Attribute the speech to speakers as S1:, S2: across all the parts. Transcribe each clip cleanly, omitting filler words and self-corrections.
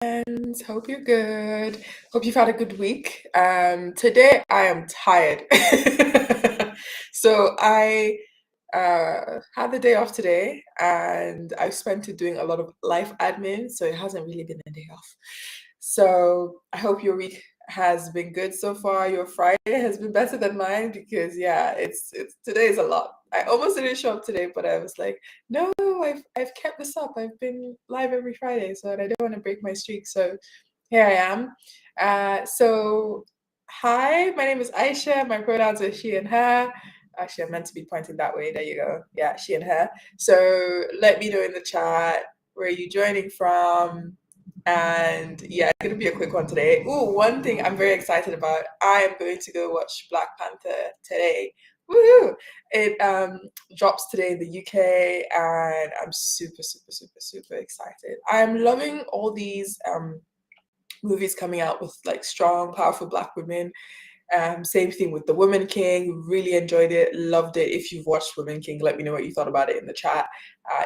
S1: friends. Hope you're good. Hope you've had a good week. Today I am tired. So I had the day off today and I've spent it doing a lot of life admin, so it hasn't really been a day off. So I hope your week has been good so far. Your Friday has been better than mine because yeah, it's today is a lot. I almost didn't show up today, but I was like, no, I've kept this up. I've been live every Friday, so and I don't want to break my streak. So here I am. So hi, my name is Aisha. My pronouns are she and her. Actually, I meant to be pointing that way. There you go. Yeah, she and her. So let me know in the chat where you joining from. And yeah, it's gonna be a quick one today. Oh, one thing I'm very excited about. I am going to go watch Black Panther today. Woohoo! It drops today in the UK, and I'm super, super, super, super excited. I'm loving all these movies coming out with like strong, powerful Black women. Same thing with The Woman King. Really enjoyed it, loved it. If you've watched Woman King, let me know what you thought about it in the chat.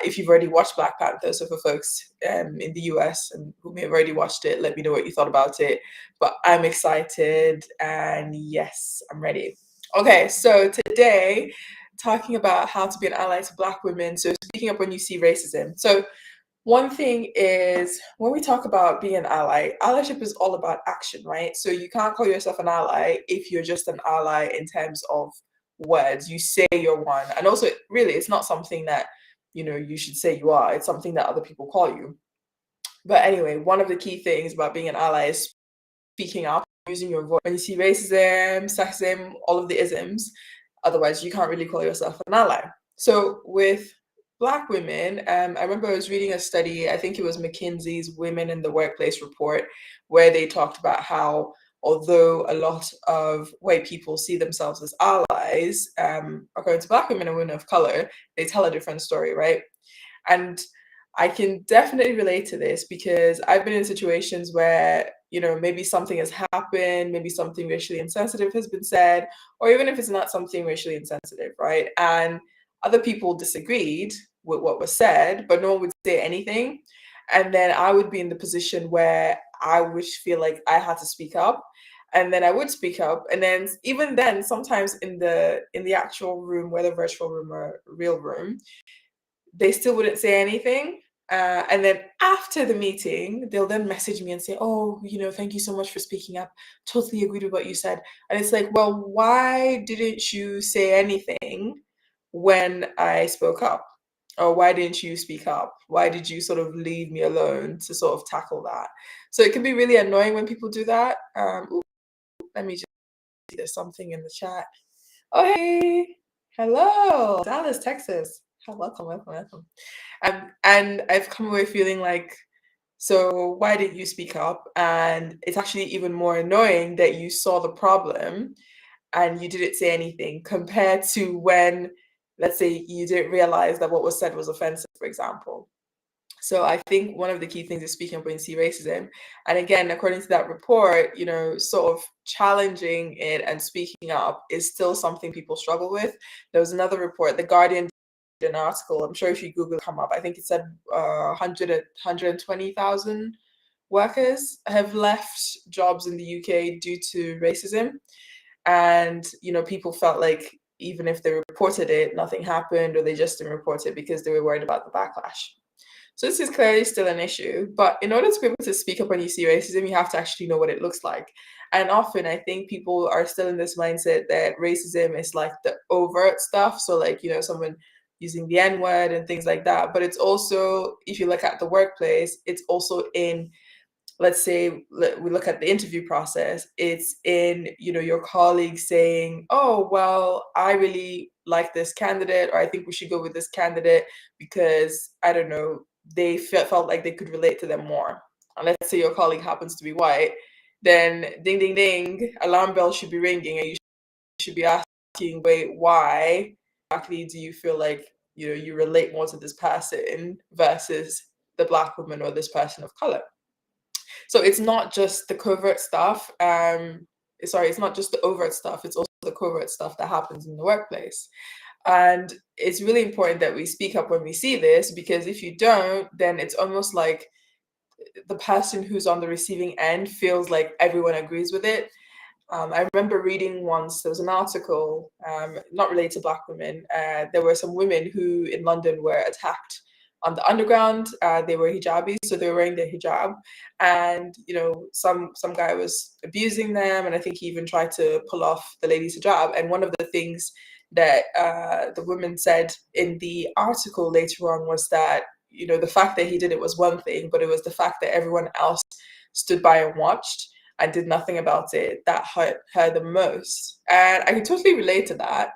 S1: If you've already watched Black Panther, so for folks in the US and who may have already watched it, let me know what you thought about it. But I'm excited and yes, I'm ready. Okay, so today, talking about how to be an ally to Black women. So speaking up when you see racism. So one thing is when we talk about being an ally, allyship is all about action, right? So you can't call yourself an ally if you're just an ally in terms of words. You say you're one. And also, really, it's not something that, you should say you are. It's something that other people call you. But anyway, one of the key things about being an ally is speaking up, using your voice. When you see racism, sexism, all of the isms, otherwise you can't really call yourself an ally. So with Black women, I remember I was reading a study, I think it was McKinsey's Women in the Workplace report, where they talked about how although a lot of white people see themselves as allies, according to Black women and women of color, they tell a different story, right? And I can definitely relate to this because I've been in situations where, maybe something has happened, maybe something racially insensitive has been said, or even if it's not something racially insensitive, right? And other people disagreed with what was said, but no one would say anything. And then I would be in the position where I would feel like I had to speak up. And then I would speak up. And then even then, sometimes in the actual room, whether virtual room or real room, they still wouldn't say anything. And then after the meeting, they'll then message me and say, oh, thank you so much for speaking up. Totally agreed with what you said. And it's like, well, why didn't you say anything when I spoke up? Or why didn't you speak up? Why did you sort of leave me alone to sort of tackle that? So it can be really annoying when people do that. Let me just see, there's something in the chat. Oh, hey, hello, Dallas, Texas. Welcome, welcome, welcome. And I've come away feeling like, so why didn't you speak up? And it's actually even more annoying that you saw the problem and you didn't say anything compared to when, let's say, you didn't realize that what was said was offensive, for example. So I think one of the key things is speaking up when you see racism. And again, according to that report, sort of challenging it and speaking up is still something people struggle with. There was another report, The Guardian did an article, I'm sure if you Google it, come up, I think it said 120,000 workers have left jobs in the UK due to racism. And, people felt like even if they reported it, nothing happened, or they just didn't report it because they were worried about the backlash. So this is clearly still an issue, but in order to be able to speak up when you see racism, you have to actually know what it looks like. And often I think people are still in this mindset that racism is like the overt stuff. So like, someone using the N-word and things like that. But it's also, if you look at the workplace, it's also in, let's say we look at the interview process, it's in, your colleagues saying, oh, well, I really like this candidate, or I think we should go with this candidate because, I don't know, they felt like they could relate to them more. And let's say your colleague happens to be white, then ding, ding, ding, alarm bell should be ringing, and you should be asking, wait, why exactly do you feel like, you relate more to this person versus the Black woman or this person of color? So it's not just the covert stuff. It's not just the overt stuff. It's also the covert stuff that happens in the workplace. And it's really important that we speak up when we see this, because if you don't, then it's almost like the person who's on the receiving end feels like everyone agrees with it. I remember reading once, there was an article, not related to Black women. There were some women who in London were attacked on the underground. They were hijabis, so they were wearing their hijab. And, some guy was abusing them. And I think he even tried to pull off the lady's hijab. And one of the things that the women said in the article later on was that, the fact that he did it was one thing, but it was the fact that everyone else stood by and watched and did nothing about it that hurt her the most. And I can totally relate to that.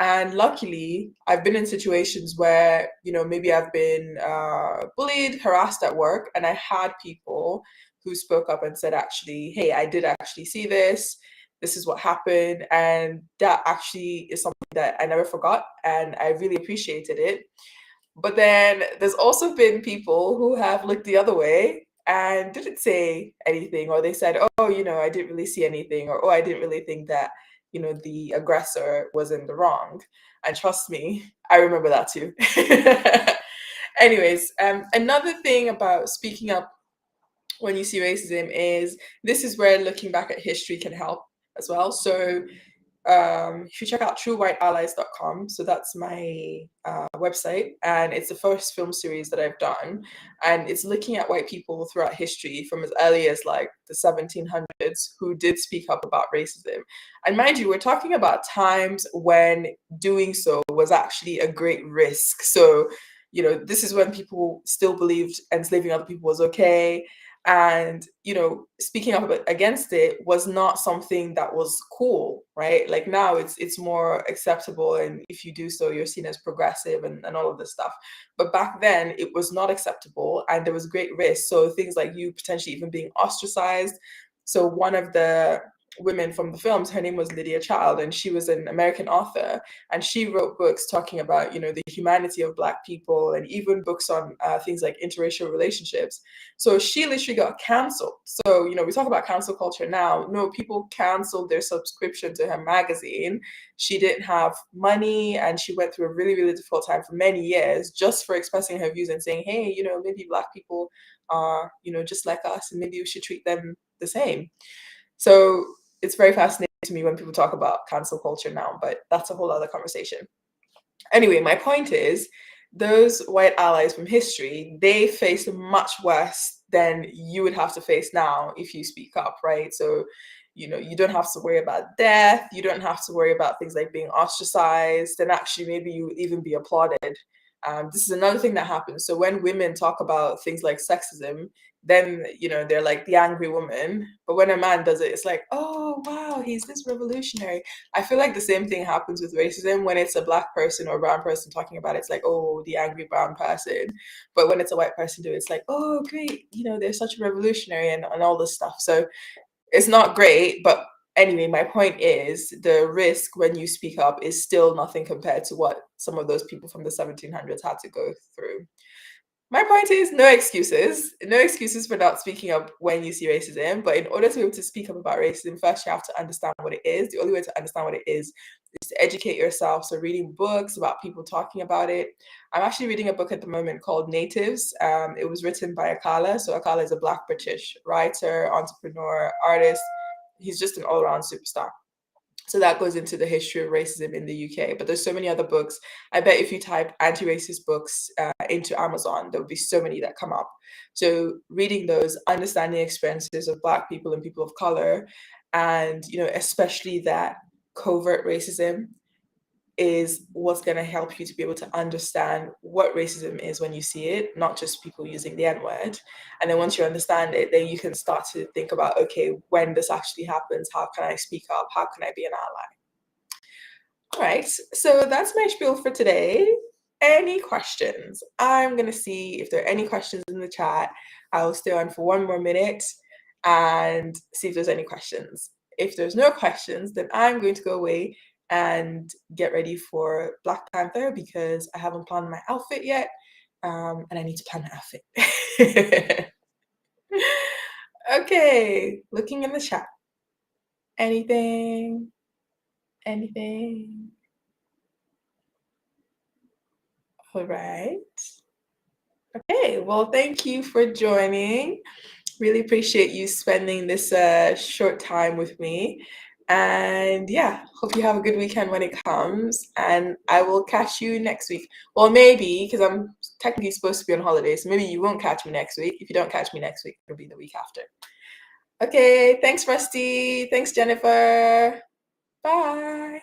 S1: And luckily, I've been in situations where, maybe I've been bullied, harassed at work, and I had people who spoke up and said, actually, hey, I did actually see this. This is what happened. And that actually is something that I never forgot. And I really appreciated it. But then there's also been people who have looked the other way and didn't say anything, or they said, oh, I didn't really see anything, or oh, I didn't really think that, the aggressor was in the wrong. And trust me, I remember that too. Anyways, another thing about speaking up when you see racism is this is where looking back at history can help as well. So if you check out truewhiteallies.com, so that's my website, and it's the first film series that I've done, and it's looking at white people throughout history from as early as like the 1700s who did speak up about racism. And mind you, we're talking about times when doing so was actually a great risk. So, this is when people still believed enslaving other people was okay, and speaking up against it was not something that was cool, right? Like now it's more acceptable, and if you do so you're seen as progressive and all of this stuff. But back then it was not acceptable, and there was great risk, so things like you potentially even being ostracized. So one of the women from the films, her name was Lydia Child, and she was an American author, and she wrote books talking about the humanity of Black people, and even books on things like interracial relationships. So she literally got canceled. So we talk about cancel culture now. No, people canceled their subscription to her magazine. She didn't have money, and she went through a really, really difficult time for many years just for expressing her views and saying, hey, maybe Black people are just like us, and maybe we should treat them the same. So it's very fascinating to me when people talk about cancel culture now, but that's a whole other conversation. Anyway, my point is, those white allies from history, they faced much worse than you would have to face now if you speak up, right? So, you don't have to worry about death. You don't have to worry about things like being ostracized, and actually maybe you would even be applauded. This is another thing that happens. So when women talk about things like sexism, then they're like the angry woman. But when a man does it, it's like, oh wow, he's this revolutionary. I feel like the same thing happens with racism. When it's a Black person or a brown person talking about it, it's like, oh, the angry brown person. But when it's a white person doing it, it's like, oh great, they're such a revolutionary and all this stuff. So it's not great, but anyway, my point is the risk when you speak up is still nothing compared to what some of those people from the 1700s had to go through. My point is no excuses. No excuses for not speaking up when you see racism. But in order to be able to speak up about racism, first you have to understand what it is. The only way to understand what it is to educate yourself. So reading books about people talking about it. I'm actually reading a book at the moment called Natives. It was written by Akala. So Akala is a Black British writer, entrepreneur, artist. He's just an all-around superstar. So that goes into the history of racism in the UK. But there's so many other books. I bet if you type anti-racist books into Amazon, there would be so many that come up. So reading those, understanding experiences of Black people and people of color, and especially that covert racism is what's going to help you to be able to understand what racism is when you see it, not just people using the N-word. And then once you understand it, then you can start to think about, okay, when this actually happens, how can I speak up? How can I be an ally? All right, so that's my spiel for today. Any questions? I'm going to see if there are any questions in the chat. I'll stay on for one more minute and see if there's any questions. If there's no questions, then I'm going to go away and get ready for Black Panther because I haven't planned my outfit yet, and I need to plan my outfit. Okay, looking in the chat. Anything? All right. Okay, well, thank you for joining. Really appreciate you spending this short time with me. And yeah, hope you have a good weekend when it comes. And I will catch you next week. Well, maybe because I'm technically supposed to be on holiday, so maybe you won't catch me next week. If you don't catch me next week, it'll be the week after. Okay, thanks, Rusty. Thanks, Jennifer. Bye.